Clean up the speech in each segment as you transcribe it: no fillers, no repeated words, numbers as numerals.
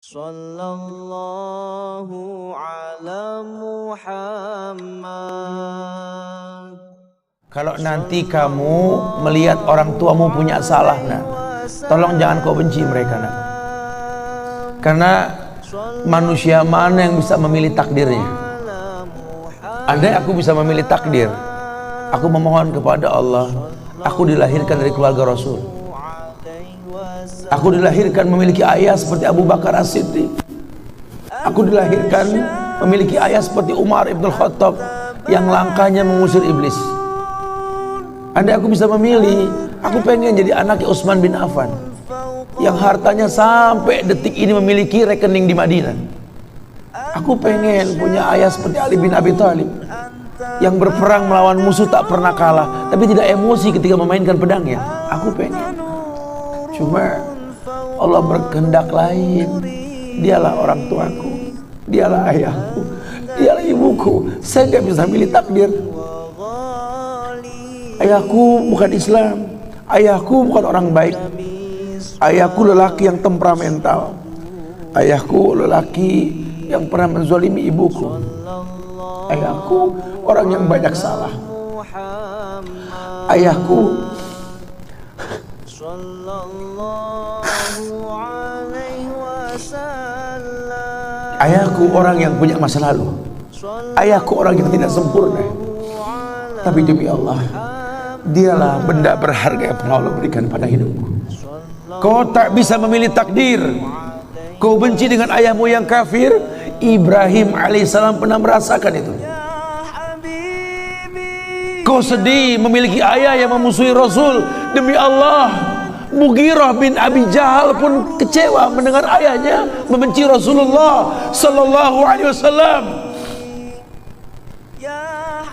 Sallallahu ala Muhammad. Kalau nanti kamu melihat orang tuamu punya salah, nak, tolong jangan kau benci mereka, nak. Karena manusia mana yang bisa memilih takdirnya? Andai aku bisa memilih takdir, aku memohon kepada Allah, aku dilahirkan dari keluarga Rasul. Aku dilahirkan memiliki ayah seperti Abu Bakar As-Siddiq. Aku dilahirkan memiliki ayah seperti Umar Ibn Khattab yang langkahnya mengusir iblis. Andai aku bisa memilih, aku pengen jadi anaknya Utsman bin Affan yang hartanya sampai detik ini memiliki rekening di Madinah. Aku pengen punya ayah seperti Ali bin Abi Thalib yang berperang melawan musuh tak pernah kalah, tapi tidak emosi ketika memainkan pedangnya. Aku pengen. Cuma Allah berkehendak lain. Dialah orang tuaku, dialah ayahku, dialah ibuku. Saya nggak bisa milih takdir. Ayahku bukan Islam, ayahku bukan orang baik, ayahku lelaki yang temperamental, ayahku lelaki yang pernah menzalimi ibuku, ayahku orang yang banyak salah, ayahku orang yang punya masa lalu, ayahku orang yang tidak sempurna. Tapi demi Allah, dialah benda berharga yang Allah berikan pada hidupku. Kau tak bisa memilih takdir. Kau benci dengan ayahmu yang kafir. Ibrahim alaihissalam pernah merasakan itu. Kau sedih memiliki ayah yang memusuhi Rasul. Demi Allah, Mughirah bin Abi Jahal pun kecewa mendengar ayahnya membenci Rasulullah sallallahu alaihi wasallam.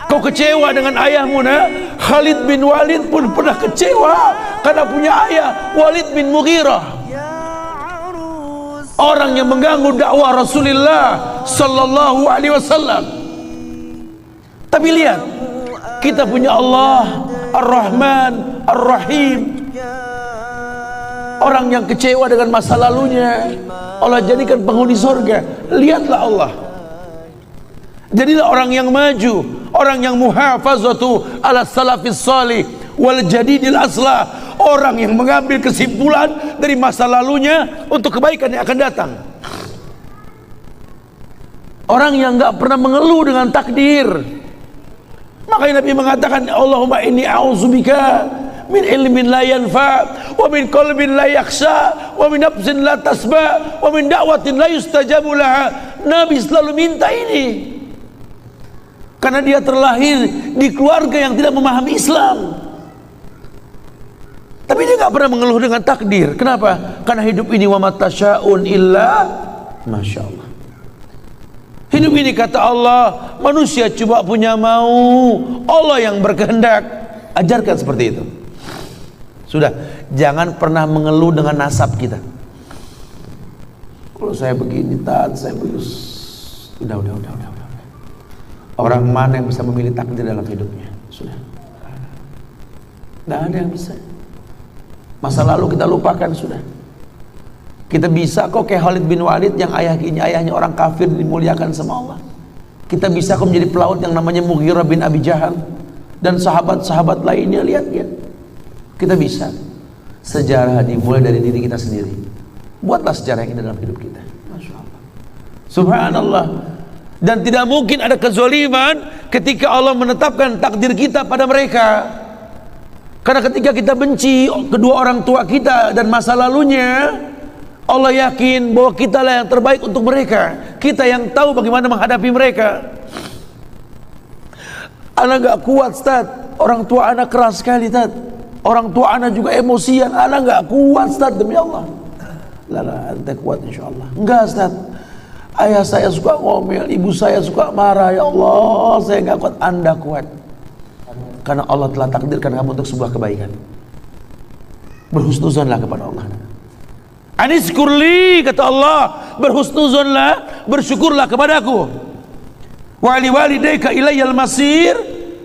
Kau kecewa dengan ayahmu, nak? Khalid bin Walid pun pernah kecewa karena punya ayah Walid bin Mughirah, orang yang mengganggu dakwah Rasulullah sallallahu alaihi wasallam. Tapi lihat, kita punya Allah Ar-Rahman Ar-Rahim, orang yang kecewa dengan masa lalunya Allah jadikan penghuni surga. Lihatlah Allah, jadilah orang yang maju, orang yang muhafazatu ala salafis salih wal jadidil aslah, orang yang mengambil kesimpulan dari masa lalunya untuk kebaikan yang akan datang, orang yang gak pernah mengeluh dengan takdir. Makanya Nabi mengatakan, Allahumma inni a'udzubika min ilmin la yanfa, wa min qalbin la yakhsha, wa min nafsin la tasba, wa min da'watin la yustajabu laha. Nabi selalu minta ini karena dia terlahir di keluarga yang tidak memahami Islam. Tapi dia gak pernah mengeluh dengan takdir. Kenapa? Karena hidup ini wa matasya'un illa Masya Allah. Hidup ini kata Allah, manusia cuma punya mau, Allah yang berkehendak. Ajarkan seperti itu. Sudah, jangan pernah mengeluh dengan nasab kita. Kalau saya begini, saya begini. Udah. Orang mana yang bisa memilih takdir dalam hidupnya? Sudah, tidak ada yang bisa. Masa lalu kita lupakan sudah. Kita bisa kok kayak Khalid bin Walid yang ayahnya orang kafir dimuliakan sama Allah. Kita bisa kok menjadi pelaut yang namanya Mughirah bin Abi Jahal dan sahabat-sahabat lainnya. Lihat. Kita bisa. Sejarah dimulai dari diri kita sendiri. Buatlah sejarah yang indah dalam hidup kita. Masya Allah. Subhanallah. Dan tidak mungkin ada kezaliman ketika Allah menetapkan takdir kita pada mereka. Karena ketika kita benci kedua orang tua kita dan masa lalunya, Allah yakin bahwa kita lah yang terbaik untuk mereka. Kita yang tahu bagaimana menghadapi mereka. Anak gak kuat, Ustaz. Orang tua anak keras sekali, Ustaz. Orang tua anak juga emosian. Anak gak kuat, Ustaz, demi Allah. Lala, anda kuat insyaAllah. Enggak, Ustaz. Ayah saya suka ngomel, ibu saya suka marah. Ya Allah, saya gak kuat. Anda kuat. Karena Allah telah takdirkan kamu untuk sebuah kebaikan. Berhusnuzonlah kepada Allah. Aniskurli, kata Allah, berhusnuzonlah, bersyukurlah kepadaku. Wali walidayka ilayyal masir,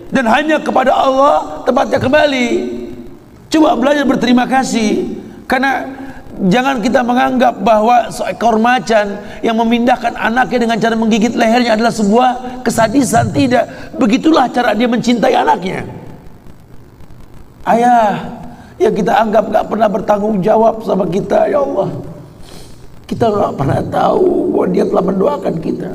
dan hanya kepada Allah tempatnya kembali. Coba belajar berterima kasih, karena Jangan kita menganggap bahwa seekor macan yang memindahkan anaknya dengan cara menggigit lehernya adalah sebuah kesadisan. Tidak. Begitulah cara dia mencintai anaknya. Ayah yang kita anggap gak pernah bertanggung jawab sama kita, ya Allah, kita gak pernah tahu bahwa dia telah mendoakan kita.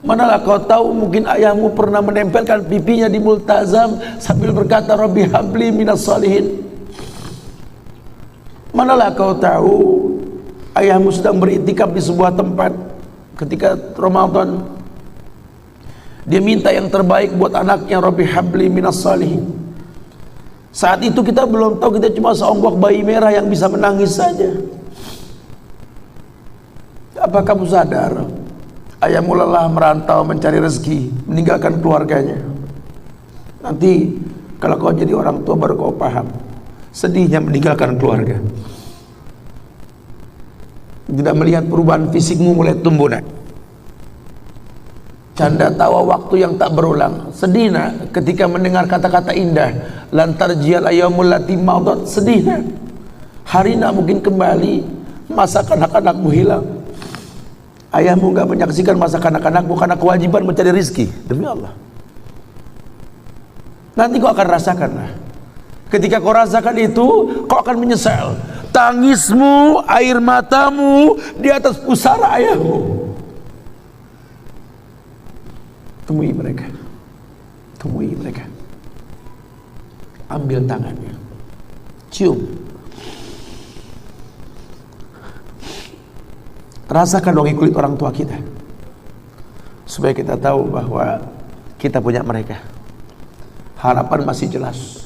Manalah kau tahu mungkin ayahmu pernah menempelkan pipinya di multazam sambil berkata, Rabbi habli minas salihin. Manalah kau tahu ayahmu sedang beriktikaf di sebuah tempat ketika Ramadan, dia minta yang terbaik buat anaknya, Rabbi habli minas salihin. Saat itu kita belum tahu, kita cuma seonggok bayi merah yang bisa menangis saja. Apa kamu sadar ayahmu lelah merantau mencari rezeki, meninggalkan keluarganya? Nanti kalau kau jadi orang tua baru kau paham sedihnya meninggalkan keluarga. Tidak melihat perubahan fisikmu mulai tumbuh, nak. Canda tawa waktu yang tak berulang. Sedih, nak, ketika mendengar kata-kata indah, lantar jial ayyamul lati maudat. Sedih, nak, hari nak mungkin kembali, masa kanak-kanakmu hilang. Ayahmu gak menyaksikan masa kanak-kanakmu karena kewajiban mencari rizki. Demi Allah, nanti kau akan rasakan, lah. Ketika kau rasakan itu, kau akan menyesal. Tangismu, air matamu di atas pusara ayahmu. Temui mereka, temui mereka, ambil tangannya, cium, rasakan dong kulit orang tua kita, supaya kita tahu bahwa kita punya mereka. Harapan masih jelas.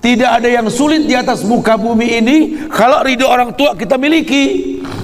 Tidak ada yang sulit di atas muka bumi ini kalau ridho orang tua kita miliki.